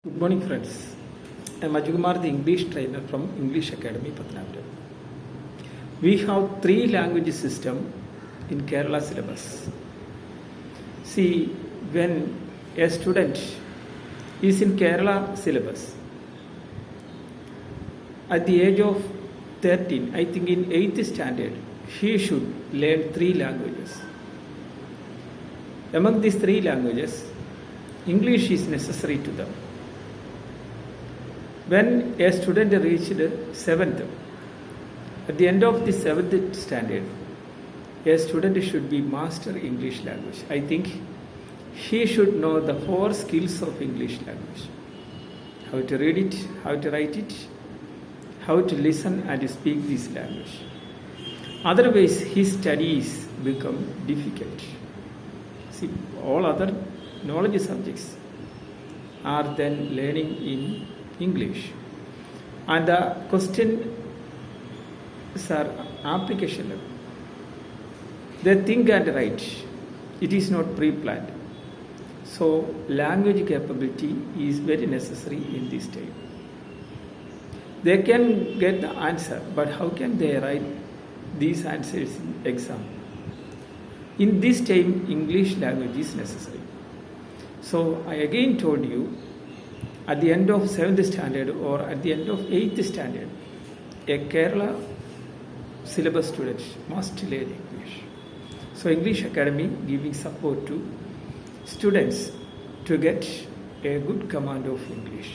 Good morning, friends. I am Ajukumar, the English trainer from English Academy, Pathanamthitta. We have 3 language system in Kerala syllabus. See, when a student is in Kerala syllabus, at the age of 13, I think in 8th standard, he should learn 3 languages. Among these 3 languages, English is necessary to them. When a student reached 7th, at the end of the 7th standard, a student should be master English language. I think he should know the 4 skills of English language. How to read it, how to write it, how to listen and speak this language. Otherwise, his studies become difficult. See, all other knowledge subjects are then learning in English, and the questions are application level. They think and write. It is not pre-planned. So language capability is very necessary in this time. They can get the answer, but how can they write these answers in exam? In this time, English language is necessary. So I again told you, at the end of 7th standard or at the end of 8th standard, a Kerala syllabus student must learn English. So English Academy giving support to students to get a good command of English.